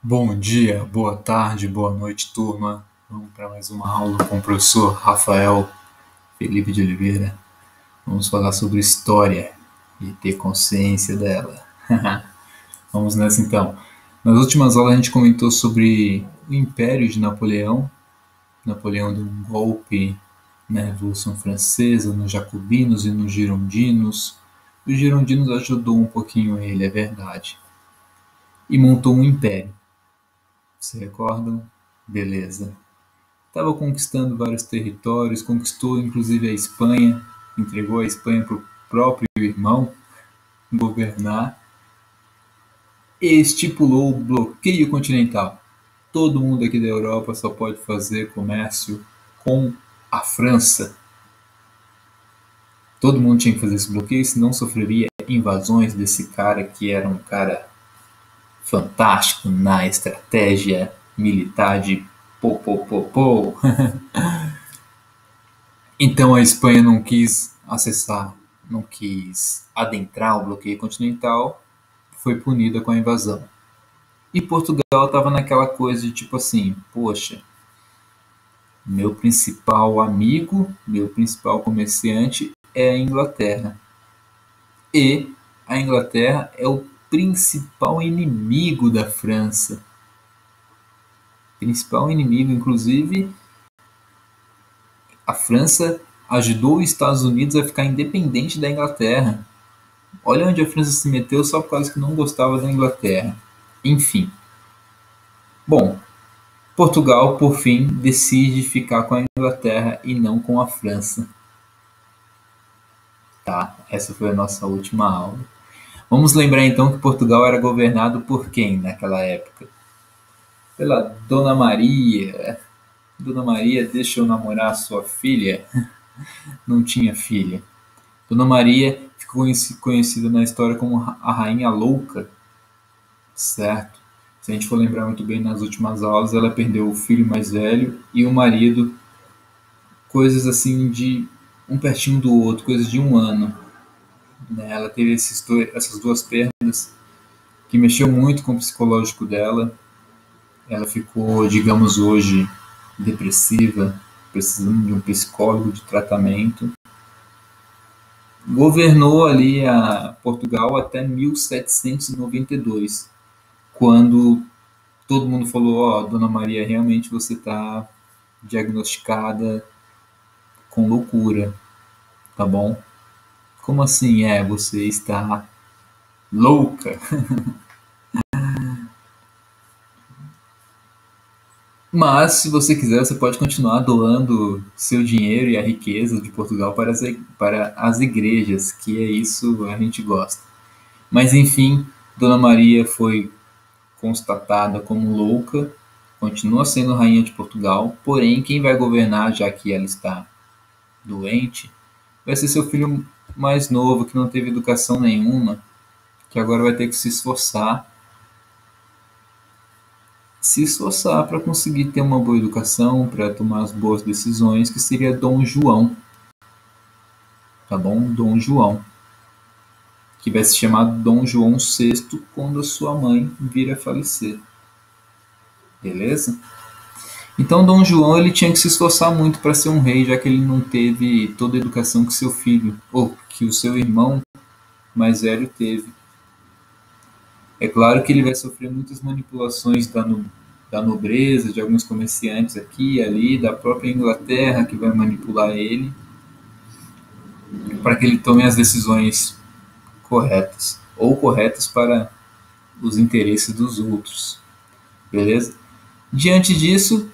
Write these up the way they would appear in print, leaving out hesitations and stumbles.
Bom dia, boa tarde, boa noite, turma. Vamos para mais uma aula com o professor Rafael Felipe de Oliveira. Vamos falar sobre história e ter consciência dela. Vamos nessa então. Nas últimas aulas a gente comentou sobre o Império de Napoleão. Napoleão deu um golpe na Revolução Francesa, nos Jacobinos e nos Girondinos. Os Girondinos ajudou um pouquinho ele, é verdade. E montou um império. Se recordam? Beleza. Estava conquistando vários territórios, conquistou inclusive a Espanha, entregou a Espanha para o próprio irmão governar e estipulou o bloqueio continental. Todo mundo aqui da Europa só pode fazer comércio com a França. Todo mundo tinha que fazer esse bloqueio, senão sofreria invasões desse cara que era um cara fantástico na estratégia militar de pô. Então a Espanha não quis acessar, não quis adentrar o bloqueio continental, foi punida com a invasão. E Portugal estava naquela coisa de tipo assim, poxa, meu principal amigo, meu principal comerciante é a Inglaterra. E a Inglaterra é o principal inimigo da França. Principal inimigo, inclusive, a França ajudou os Estados Unidos a ficar independente da Inglaterra. Olha onde a França se meteu só por causa que não gostava da Inglaterra. Enfim. Bom, Portugal, por fim, decide ficar com a Inglaterra e não com a França. Tá, essa foi a nossa última aula. Vamos lembrar então que Portugal era governado por quem naquela época? Pela Dona Maria. Dona Maria, deixa eu namorar a sua filha. Não tinha filha. Dona Maria ficou conhecida na história como a Rainha Louca, certo? Se a gente for lembrar muito bem nas últimas aulas, ela perdeu o filho mais velho e o marido, coisas assim de um pertinho do outro, coisas de um ano. Né? Ela teve essas duas perdas que mexeu muito com o psicológico dela. Ela ficou, digamos hoje, depressiva, precisando de um psicólogo de tratamento. Governou ali a Portugal até 1792, quando todo mundo falou, ó, Dona Maria, realmente você está diagnosticada com loucura, tá bom? Como assim você está louca? Mas, se você quiser, você pode continuar doando seu dinheiro e a riqueza de Portugal para as igrejas, que é isso a gente gosta. Mas, enfim, Dona Maria foi constatada como louca, continua sendo rainha de Portugal, porém, quem vai governar, já que ela está doente, vai ser seu filho mais novo, que não teve educação nenhuma, que agora vai ter que se esforçar para conseguir ter uma boa educação, para tomar as boas decisões, que seria Dom João, tá bom? Dom João, que vai se chamar Dom João VI quando a sua mãe vir a falecer, beleza? Então Dom João ele tinha que se esforçar muito para ser um rei, já que ele não teve toda a educação que seu filho, ou que o seu irmão mais velho teve. É claro que ele vai sofrer muitas manipulações da nobreza, de alguns comerciantes aqui e ali, da própria Inglaterra que vai manipular ele para que ele tome as decisões corretas ou corretas para os interesses dos outros, beleza? Diante disso,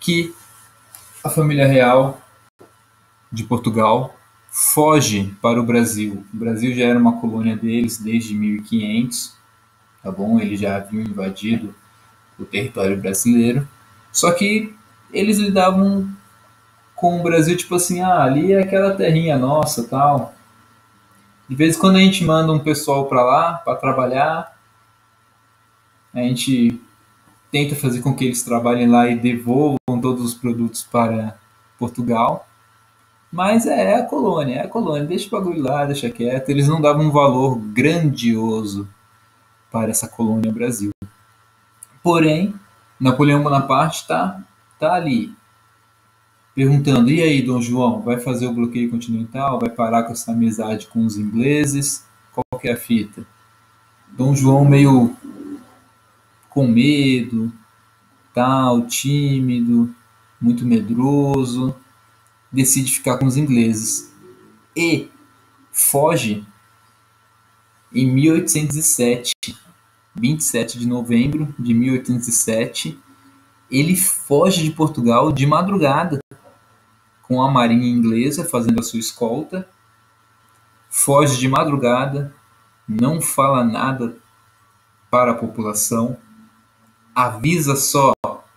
que a família real de Portugal foge para o Brasil. O Brasil já era uma colônia deles desde 1500, tá bom? Eles já haviam invadido o território brasileiro. Só que eles lidavam com o Brasil tipo assim, ali é aquela terrinha nossa, tal. De vez em quando a gente manda um pessoal para lá para trabalhar, a gente tenta fazer com que eles trabalhem lá e devolvam todos os produtos para Portugal. Mas é a colônia, deixa o bagulho lá, deixa quieto. Eles não davam um valor grandioso para essa colônia Brasil. Porém, Napoleão Bonaparte tá ali, perguntando: e aí, Dom João, vai fazer o bloqueio continental? Vai parar com essa amizade com os ingleses? Qual que é a fita? Dom João meio com medo, tal, tímido, muito medroso, decide ficar com os ingleses e foge em 1807, 27 de novembro de 1807. Ele foge de Portugal de madrugada com a marinha inglesa fazendo a sua escolta, foge de madrugada, não fala nada para a população, avisa só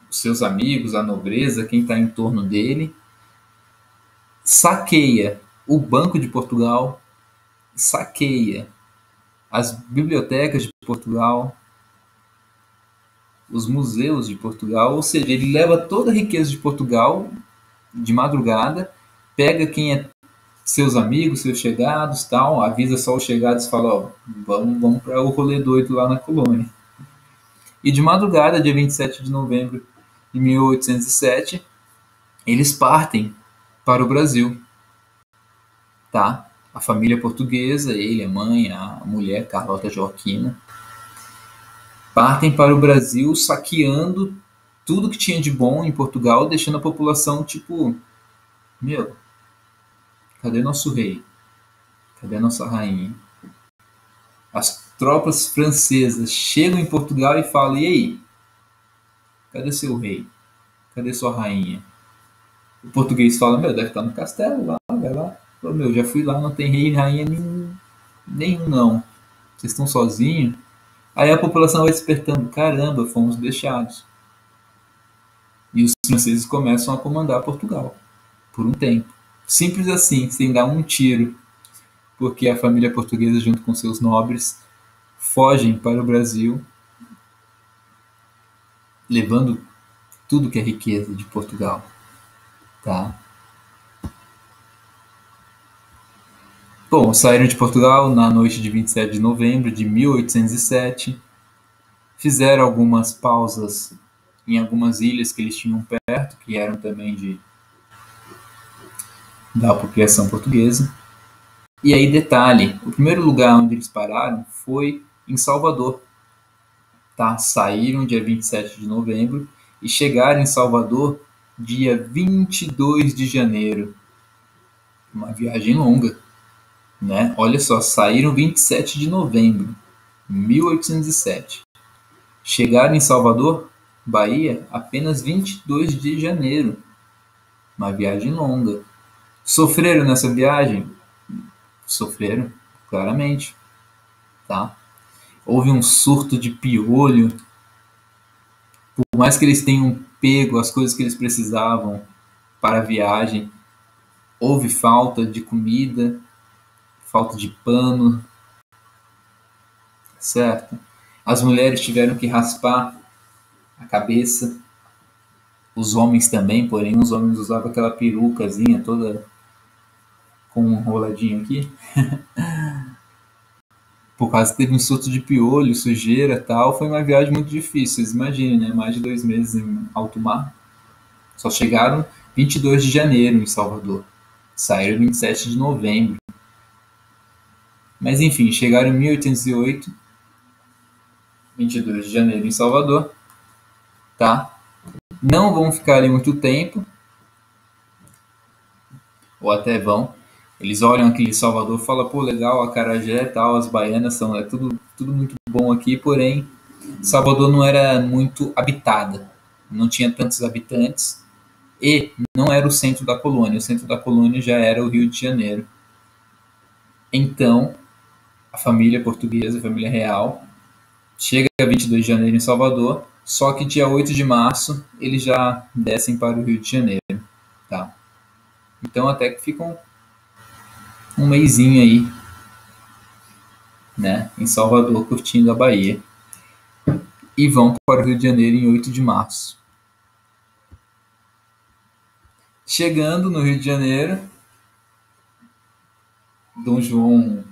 os seus amigos, a nobreza, quem está em torno dele, saqueia o Banco de Portugal, saqueia as bibliotecas de Portugal, os museus de Portugal, ou seja, ele leva toda a riqueza de Portugal de madrugada, pega quem é seus amigos, seus chegados, tal, avisa só os chegados e fala: ó, vamos para o rolê doido lá na colônia. E de madrugada, dia 27 de novembro de 1807, eles partem para o Brasil, tá? A família portuguesa, ele, a mãe, a mulher, Carlota Joaquina, partem para o Brasil saqueando tudo que tinha de bom em Portugal, deixando a população tipo: meu, cadê nosso rei? Cadê a nossa rainha? As tropas francesas chegam em Portugal e falam: e aí? Cadê seu rei? Cadê sua rainha? O português fala: meu, deve estar no castelo lá, vai lá. Fala: meu, já fui lá, não tem rei e rainha nenhum não. Vocês estão sozinhos? Aí a população vai despertando: caramba, fomos deixados. E os franceses começam a comandar Portugal por um tempo. Simples assim, sem dar um tiro, porque a família portuguesa, junto com seus nobres, fogem para o Brasil, levando tudo que é riqueza de Portugal, tá? Bom, saíram de Portugal na noite de 27 de novembro de 1807, fizeram algumas pausas em algumas ilhas que eles tinham perto, que eram também da apropriação portuguesa. E aí, detalhe, o primeiro lugar onde eles pararam foi em Salvador, tá? Saíram dia 27 de novembro e chegaram em Salvador dia 22 de janeiro. Uma viagem longa, né? Olha só, saíram 27 de novembro de 1807. Chegaram em Salvador, Bahia, apenas 22 de janeiro. Uma viagem longa. Sofreram nessa viagem? Sofreram, claramente, tá? Houve um surto de piolho. Por mais que eles tenham pego as coisas que eles precisavam para a viagem, houve falta de comida, falta de pano, certo? As mulheres tiveram que raspar a cabeça, os homens também, porém os homens usavam aquela perucazinha toda com um roladinho aqui. Por causa que teve um surto de piolho, sujeira e tal, foi uma viagem muito difícil. Vocês imaginem, né? Mais de 2 meses em alto mar. Só chegaram 22 de janeiro em Salvador. Saíram 27 de novembro. Mas enfim, chegaram em 1808, 22 de janeiro em Salvador, tá? Não vão ficar ali muito tempo, ou até vão. Eles olham aquele Salvador e falam: pô, legal, acarajé e tal, as baianas são, é tudo muito bom aqui, porém Salvador não era muito habitada, não tinha tantos habitantes e não era o centro da colônia. O centro da colônia já era o Rio de Janeiro. Então, a família portuguesa, a família real, chega a 22 de janeiro em Salvador, só que dia 8 de março eles já descem para o Rio de Janeiro, tá? Então até que ficam um mesinho aí, né, em Salvador, curtindo a Bahia. E vão para o Rio de Janeiro em 8 de março. Chegando no Rio de Janeiro, Dom João,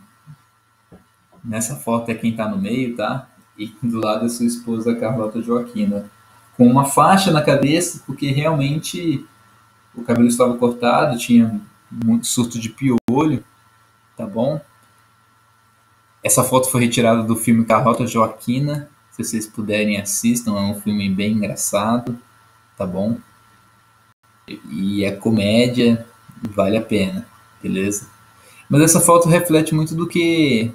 nessa foto é quem está no meio, tá? e do lado da sua esposa, Carlota Joaquina, com uma faixa na cabeça, porque realmente o cabelo estava cortado, tinha muito surto de piolho, tá bom? Essa foto foi retirada do filme Carlota Joaquina. Se vocês puderem, assistam. É um filme bem engraçado, tá bom? E é comédia, vale a pena, beleza? Mas essa foto reflete muito do que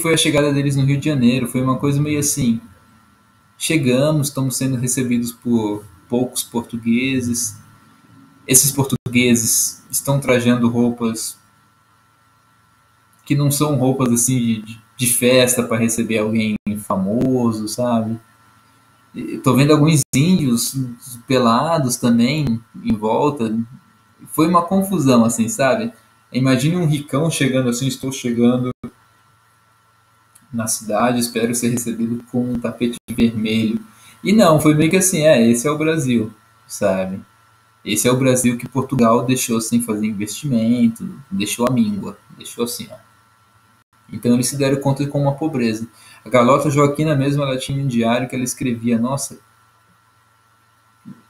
foi a chegada deles no Rio de Janeiro. Foi uma coisa meio assim: chegamos, estamos sendo recebidos por poucos portugueses. Esses portugueses estão trajando roupas que não são roupas assim de festa para receber alguém famoso, sabe? Tô vendo alguns índios pelados também em volta. Foi uma confusão, assim, sabe? Imagine um ricão chegando assim: estou chegando na cidade, espero ser recebido com um tapete vermelho. E não, foi meio que assim: esse é o Brasil, sabe? Esse é o Brasil que Portugal deixou sem fazer investimento, deixou a míngua, deixou assim, ó. Então eles se deram conta com uma pobreza. A Carlota Joaquina mesmo, ela tinha um diário que ela escrevia: nossa,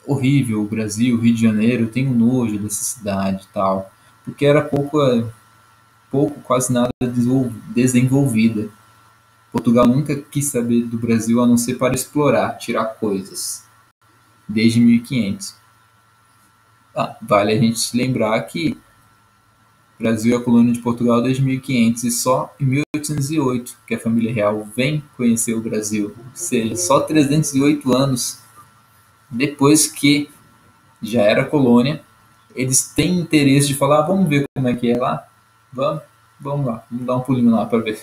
horrível o Brasil, Rio de Janeiro, eu tenho nojo dessa cidade e tal. Porque era pouco, quase nada desenvolvida. Portugal nunca quis saber do Brasil a não ser para explorar, tirar coisas, desde 1500. Vale a gente se lembrar que o Brasil é colônia de Portugal desde 1500 e só em 1808 que a família real vem conhecer o Brasil. Ou seja, só 308 anos depois que já era colônia, eles têm interesse de falar: vamos ver como é que é lá? Vamos lá, vamos dar um pulinho lá para ver.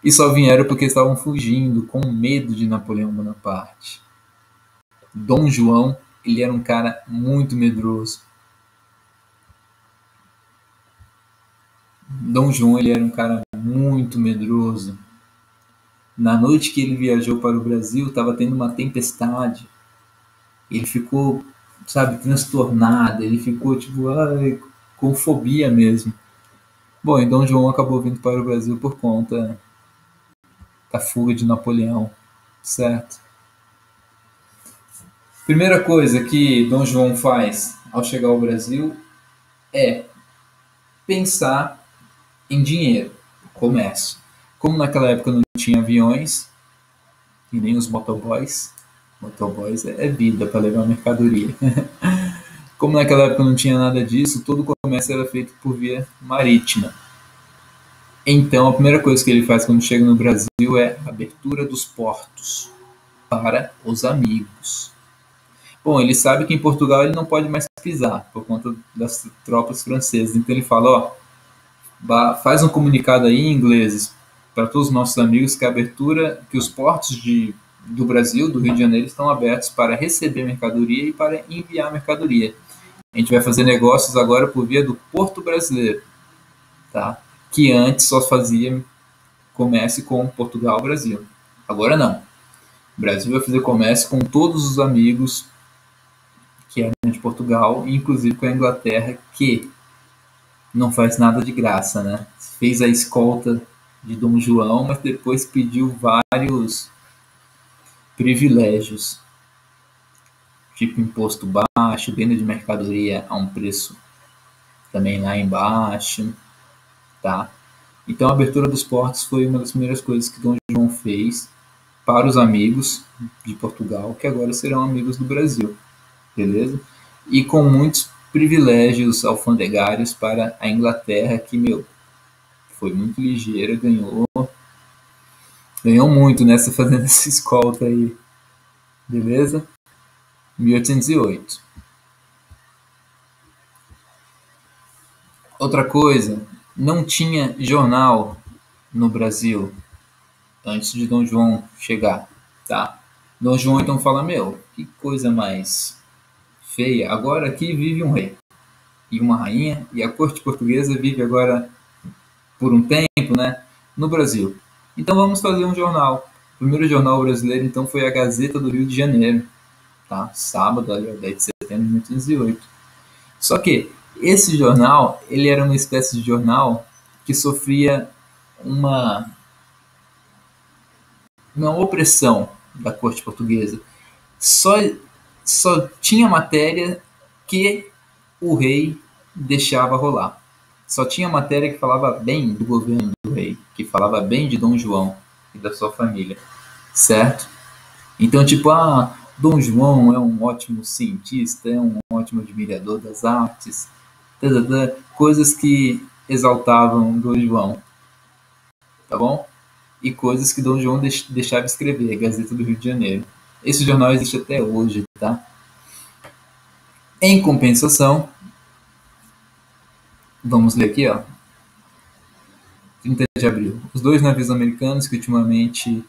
E só vieram porque estavam fugindo, com medo de Napoleão Bonaparte. Dom João, ele era um cara muito medroso. Dom João, ele era um cara muito medroso. Na noite que ele viajou para o Brasil, estava tendo uma tempestade. Ele ficou, sabe, transtornado. Ele ficou, tipo, com fobia mesmo. Bom, e Dom João acabou vindo para o Brasil por conta da fuga de Napoleão, certo? Primeira coisa que Dom João faz ao chegar ao Brasil é pensar em dinheiro, comércio. Como naquela época não tinha aviões e nem os motoboys é vida para levar mercadoria. Como naquela época não tinha nada disso, todo o comércio era feito por via marítima. Então a primeira coisa que ele faz quando chega no Brasil é a abertura dos portos para os amigos. Bom, ele sabe que em Portugal ele não pode mais pisar por conta das tropas francesas. Então ele fala: faz um comunicado aí em ingleses para todos os nossos amigos que a abertura, que os portos do Brasil, do Rio de Janeiro, estão abertos para receber mercadoria e para enviar mercadoria. A gente vai fazer negócios agora por via do Porto Brasileiro, tá? Que antes só fazia comércio com Portugal e Brasil. Agora não. O Brasil vai fazer comércio com todos os amigos que eram de Portugal, inclusive com a Inglaterra, que não faz nada de graça, né? Fez a escolta de Dom João, mas depois pediu vários privilégios, tipo imposto baixo, venda de mercadoria a um preço também lá embaixo, tá? Então a abertura dos portos foi uma das primeiras coisas que Dom João fez para os amigos de Portugal, que agora serão amigos do Brasil, beleza? E com muitos privilégios alfandegários para a Inglaterra, que, foi muito ligeira, ganhou muito nessa, fazendo essa escolta aí, beleza? 1808. Outra coisa, não tinha jornal no Brasil antes de Dom João chegar, tá? Dom João então fala: que coisa mais feia, agora aqui vive um rei e uma rainha, e a corte portuguesa vive agora por um tempo, né, no Brasil. Então vamos fazer um jornal. O primeiro jornal brasileiro então foi a Gazeta do Rio de Janeiro, tá? Sábado, ali, 10 de setembro de 1908. Só que esse jornal, ele era uma espécie de jornal que sofria uma uma opressão da corte portuguesa. Só, só tinha matéria que o rei deixava rolar. Só tinha matéria que falava bem do governo do rei, que falava bem de Dom João e da sua família, certo? Então, tipo, Dom João é um ótimo cientista, é um ótimo admirador das artes, coisas que exaltavam Dom João, tá bom? E coisas que Dom João deixava escrever, Gazeta do Rio de Janeiro. Esse jornal existe até hoje, tá? Em compensação, vamos ler aqui, ó, 30 de abril. Os dois navios americanos que ultimamente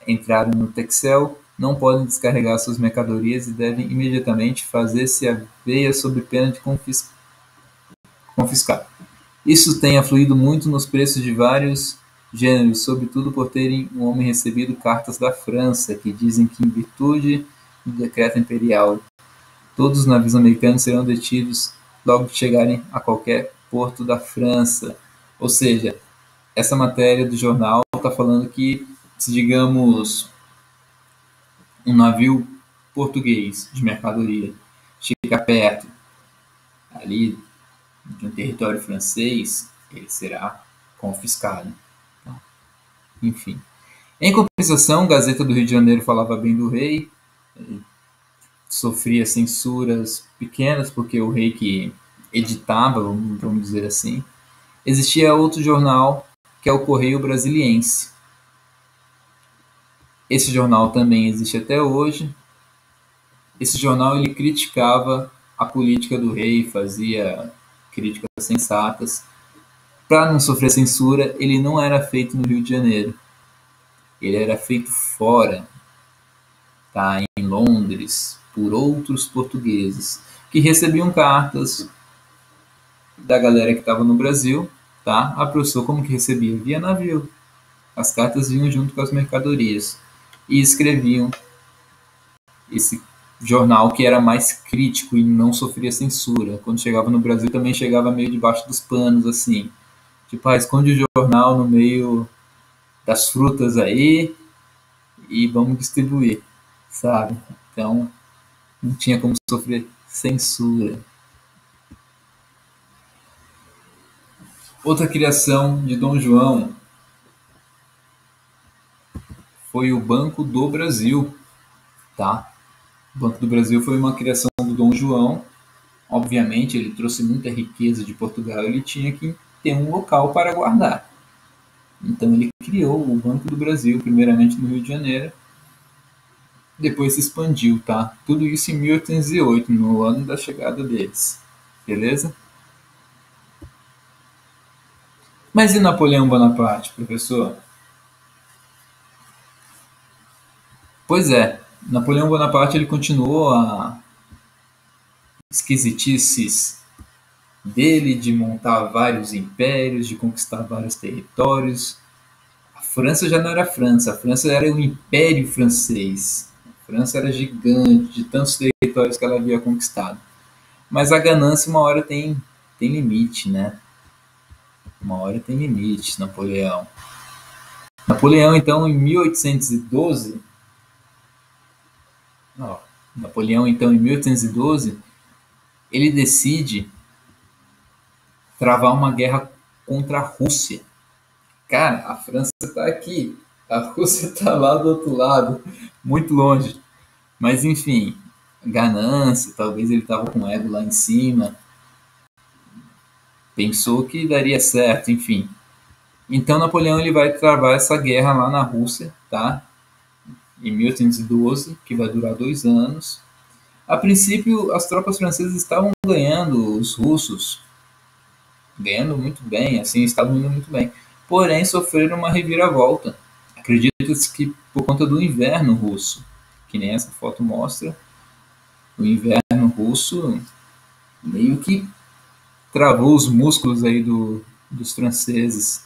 entraram no Texel não podem descarregar suas mercadorias e devem imediatamente fazer-se a veia sob pena de confiscar. Isso tem afluído muito nos preços de vários gêneros, sobretudo por terem um homem recebido cartas da França, que dizem que, em virtude do decreto imperial, todos os navios americanos serão detidos logo que chegarem a qualquer porto da França. Ou seja, essa matéria do jornal está falando que, se digamos, um navio português de mercadoria chega perto ali de um território francês, ele será confiscado. Então, enfim. Em compensação, Gazeta do Rio de Janeiro falava bem do rei, sofria censuras pequenas, porque o rei que editava, vamos dizer assim. Existia outro jornal, que é o Correio Brasiliense. Esse jornal também existe até hoje. Esse jornal ele criticava a política do rei, fazia críticas sensatas. Para não sofrer censura, ele não era feito no Rio de Janeiro. Ele era feito fora, tá? Em Londres, por outros portugueses, que recebiam cartas da galera que estava no Brasil, tá? A professora como que recebia? Via navio. As cartas vinham junto com as mercadorias e escreviam esse jornal que era mais crítico e não sofria censura. Quando chegava no Brasil também chegava meio debaixo dos panos, assim. Tipo, esconde o jornal no meio das frutas aí e vamos distribuir, sabe? Então, não tinha como sofrer censura. Outra criação de Dom João foi o Banco do Brasil, tá? O Banco do Brasil foi uma criação do Dom João. Obviamente, ele trouxe muita riqueza de Portugal, ele tinha que ter um local para guardar. Então, ele criou o Banco do Brasil, primeiramente no Rio de Janeiro, depois se expandiu, tá? Tudo isso em 1808, no ano da chegada deles. Beleza? Mas e Napoleão Bonaparte, professor? Pois é, Napoleão Bonaparte ele continuou a esquisitices dele de montar vários impérios, de conquistar vários territórios. A França já não era a França, a França era o Império Francês. A França era gigante, de tantos territórios que ela havia conquistado. Mas a ganância uma hora tem limite, né? Uma hora tem limite, Napoleão. Napoleão, então, em 1812, ó, Napoleão, então, em 1812, ele decide travar uma guerra contra a Rússia. Cara, a França está aqui, a Rússia está lá do outro lado, muito longe. Mas, enfim, ganância, talvez ele estava com o ego lá em cima, pensou que daria certo, enfim. Então, Napoleão ele vai travar essa guerra lá na Rússia, tá? Em 1812, que vai durar 2 anos. A princípio, as tropas francesas estavam ganhando os russos, ganhando muito bem, assim, estavam indo muito bem. Porém, sofreram uma reviravolta. Acredita-se que por conta do inverno russo, que nem essa foto mostra, o inverno russo meio que travou os músculos aí dos franceses.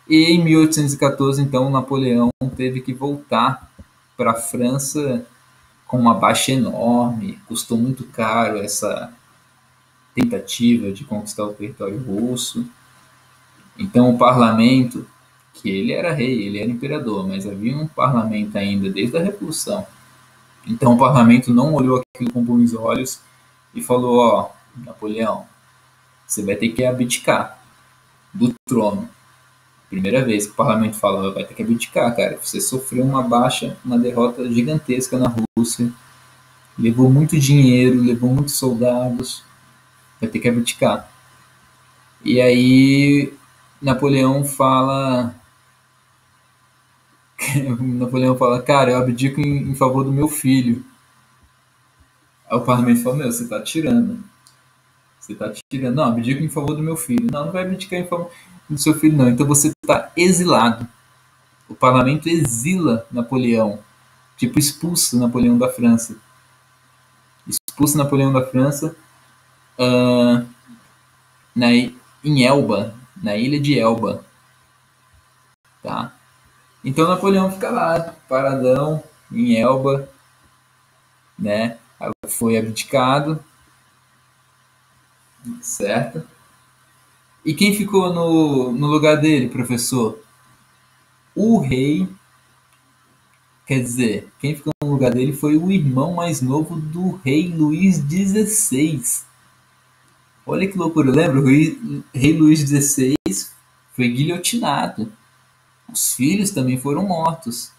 E em 1814, então, Napoleão teve que voltar para a França com uma baixa enorme, custou muito caro essa tentativa de conquistar o território russo. Então o parlamento que ele era rei, ele era imperador, mas havia um parlamento ainda desde a Revolução. Então o parlamento não olhou aquilo com bons olhos e falou: ó, Napoleão, você vai ter que abdicar do trono. Primeira vez que o parlamento fala: vai ter que abdicar, cara. Você sofreu uma baixa, uma derrota gigantesca na Rússia, levou muito dinheiro, levou muitos soldados, vai ter que abdicar. E aí Napoleão fala, Napoleão fala, cara, eu abdico em favor do meu filho. Aí o parlamento fala, meu, você tá tirando. Você tá tirando. Não, abdico em favor do meu filho. Não, não vai abdicar em favor do seu filho, não. Então você tá exilado. O parlamento exila Napoleão. Tipo, expulsa Napoleão da França. Expulsa Napoleão da França ah, em Elba, na ilha de Elba. Tá? Então Napoleão fica lá, paradão, em Elba, né? Foi abdicado, certo? E quem ficou no lugar dele, professor? O rei, quer dizer, quem ficou no lugar dele foi o irmão mais novo do rei Luís XVI. Olha que loucura, lembra? O rei Luís XVI foi guilhotinado. Os filhos também foram mortos.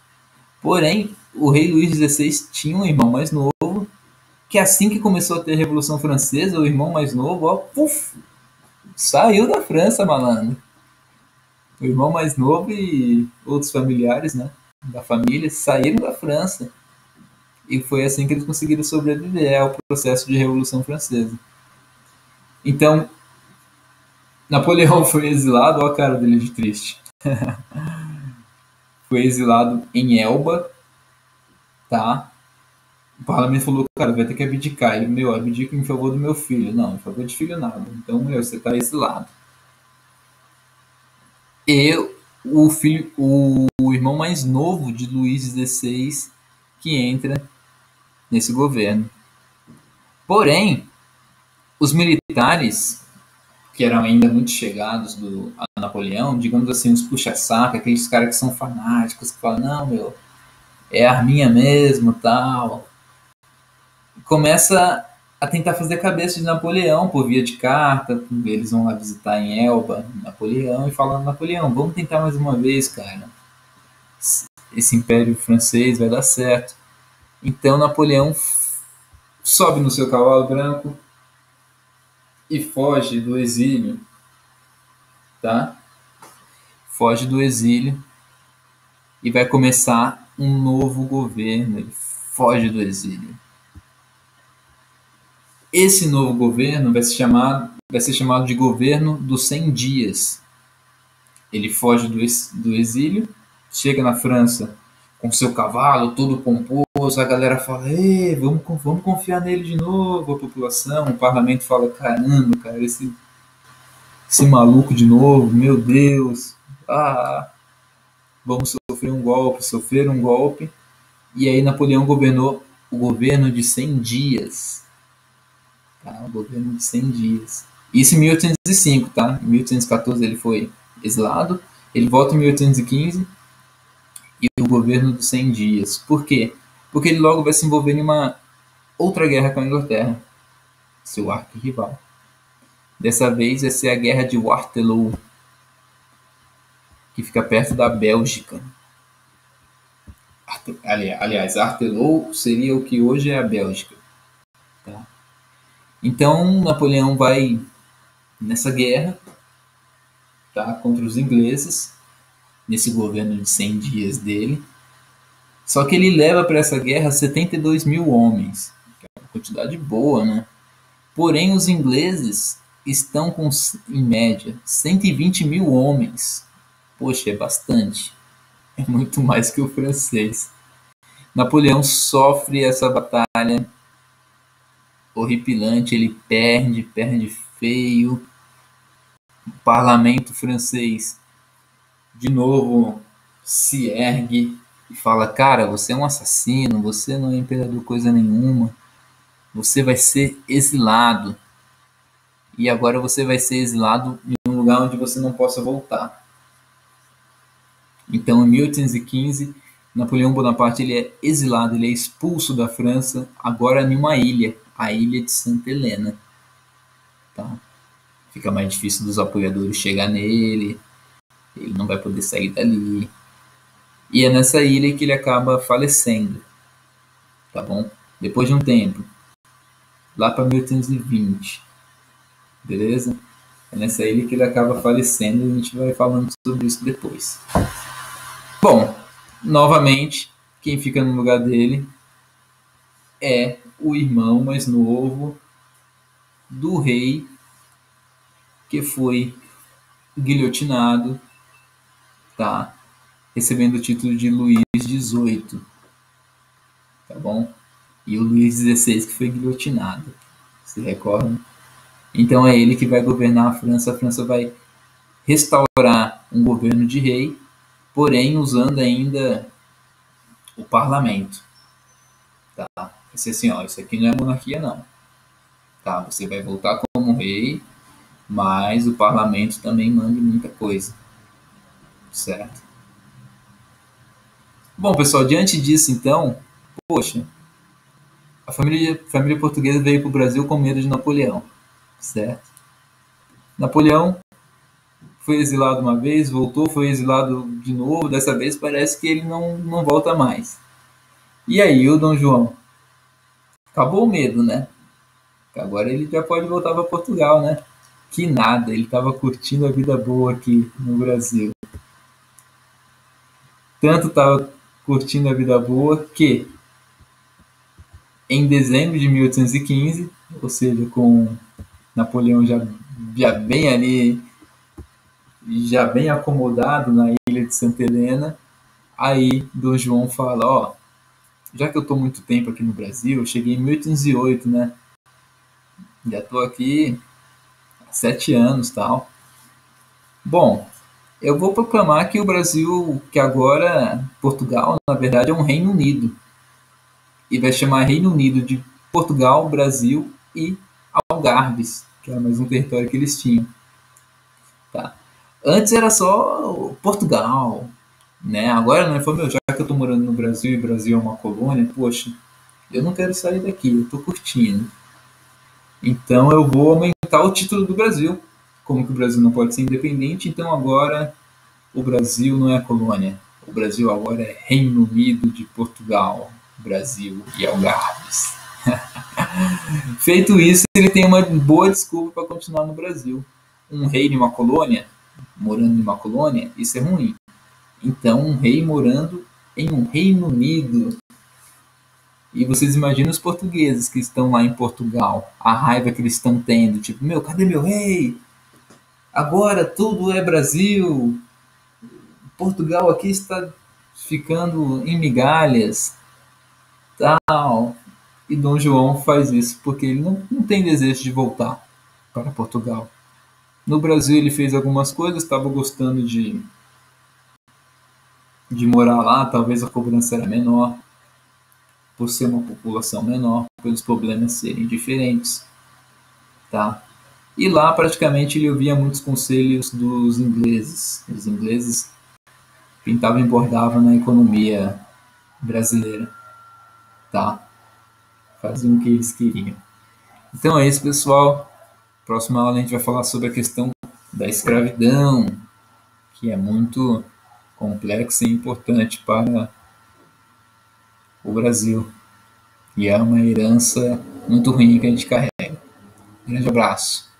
Porém, o rei Luís XVI tinha um irmão mais novo, que assim que começou a ter a Revolução Francesa, o irmão mais novo, ó, puf, saiu da França, malandro. O irmão mais novo e outros familiares, né, da família, saíram da França. E foi assim que eles conseguiram sobreviver ao processo de Revolução Francesa. Então, Napoleão foi exilado, olha a cara dele de triste. Foi exilado em Elba, tá? O parlamento falou, cara, vai ter que abdicar. Ele, meu, abdica em favor do meu filho. Não, em favor de filho nada. Então, meu, você tá exilado. E o irmão mais novo de Luís XVI que entra nesse governo. Porém, os militares, que eram ainda muito chegados a Napoleão, digamos assim, os puxa-saco, aqueles caras que são fanáticos, que falam, não, meu, é arminha mesmo, tal. Começa a tentar fazer a cabeça de Napoleão por via de carta. Eles vão lá visitar em Elba Napoleão e falam, Napoleão, vamos tentar mais uma vez, cara. Esse império francês vai dar certo. Então Napoleão sobe no seu cavalo branco e foge do exílio, tá? Foge do exílio e vai começar um novo governo. Ele foge do exílio. Esse novo governo vai ser chamado de governo dos 100 dias. Ele foge do exílio, chega na França com seu cavalo todo pomposo, a galera fala, vamos confiar nele de novo, a população, o parlamento fala, caramba, cara, esse maluco de novo, meu Deus, vamos sofrer um golpe, e aí Napoleão governou o governo de 100 dias, tá? O governo de 100 dias. Isso em 1805, tá? Em 1814 ele foi exilado, ele volta em 1815 e o governo dos 100 dias. Por quê? Porque ele logo vai se envolver em uma outra guerra com a Inglaterra, seu arquirrival. Dessa vez vai ser a Guerra de Waterloo, que fica perto da Bélgica. Aliás, Waterloo seria o que hoje é a Bélgica. Tá? Então, Napoleão vai nessa guerra, tá, contra os ingleses, nesse governo de 100 dias dele. Só que ele leva para essa guerra 72 mil homens, que é uma quantidade boa, né? Porém, os ingleses estão com, em média, 120 mil homens. Poxa, é bastante. É muito mais que o francês. Napoleão sofre essa batalha horripilante, ele perde feio. O parlamento francês, de novo, se ergue e fala, cara, você é um assassino, você não é imperador coisa nenhuma, você vai ser exilado. E agora você vai ser exilado em um lugar onde você não possa voltar. Então, em 1815, Napoleão Bonaparte ele é exilado, ele é expulso da França, agora em uma ilha, a ilha de Santa Helena. Tá? Fica mais difícil dos apoiadores chegar nele, ele não vai poder sair dali. E é nessa ilha que ele acaba falecendo, tá bom? Depois de um tempo, lá para 1820, beleza? É nessa ilha que ele acaba falecendo e a gente vai falando sobre isso depois. Bom, novamente, quem fica no lugar dele é o irmão mais novo do rei que foi guilhotinado, tá? Recebendo o título de Luís XVIII, tá bom? E o Luís XVI que foi guilhotinado, se recordam? Então é ele que vai governar a França vai restaurar um governo de rei, porém usando ainda o parlamento, tá? Vai ser assim, ó, isso aqui não é monarquia não, tá? Você vai voltar como rei, mas o parlamento também manda muita coisa, certo? Bom, pessoal, diante disso, então, poxa, a família portuguesa veio para o Brasil com medo de Napoleão, certo? Napoleão foi exilado uma vez, voltou, foi exilado de novo, dessa vez parece que ele não volta mais. E aí, o Dom João? Acabou o medo, né? Agora ele já pode voltar para Portugal, né? Que nada, ele estava curtindo a vida boa aqui no Brasil. Tanto estava curtindo a vida boa que em dezembro de 1815, ou seja, com Napoleão já bem ali, já bem acomodado na ilha de Santa Helena, aí Dom João fala, ó, já que eu estou muito tempo aqui no Brasil, eu cheguei em 1808, né? Já estou aqui há 7 anos, tal. Bom, eu vou proclamar que o Brasil, que agora Portugal, na verdade é um Reino Unido. E vai chamar Reino Unido de Portugal, Brasil e Algarves, que era mais um território que eles tinham. Tá? Antes era só Portugal, né? Agora, né, foi, meu, já que eu tô morando no Brasil e o Brasil é uma colônia, poxa, eu não quero sair daqui, eu tô curtindo. Então eu vou aumentar o título do Brasil. Como que o Brasil não pode ser independente, então agora o Brasil não é colônia. O Brasil agora é Reino Unido de Portugal, Brasil e Algarves. Feito isso, ele tem uma boa desculpa para continuar no Brasil. Um rei em uma colônia, morando em uma colônia, isso é ruim. Então, um rei morando em um Reino Unido. E vocês imaginam os portugueses que estão lá em Portugal, a raiva que eles estão tendo, tipo, meu, cadê meu rei? Agora tudo é Brasil. Portugal aqui está ficando em migalhas, tal. E Dom João faz isso porque ele não tem desejo de voltar para Portugal. No Brasil ele fez algumas coisas, estava gostando de morar lá, talvez a cobrança era menor, por ser uma população menor, pelos problemas serem diferentes, tá? E lá praticamente ele ouvia muitos conselhos dos ingleses. Os ingleses pintavam e bordavam na economia brasileira, tá? Faziam o que eles queriam. Então é isso, pessoal. Próxima aula a gente vai falar sobre a questão da escravidão, que é muito complexa e importante para o Brasil. E é uma herança muito ruim que a gente carrega. Grande abraço.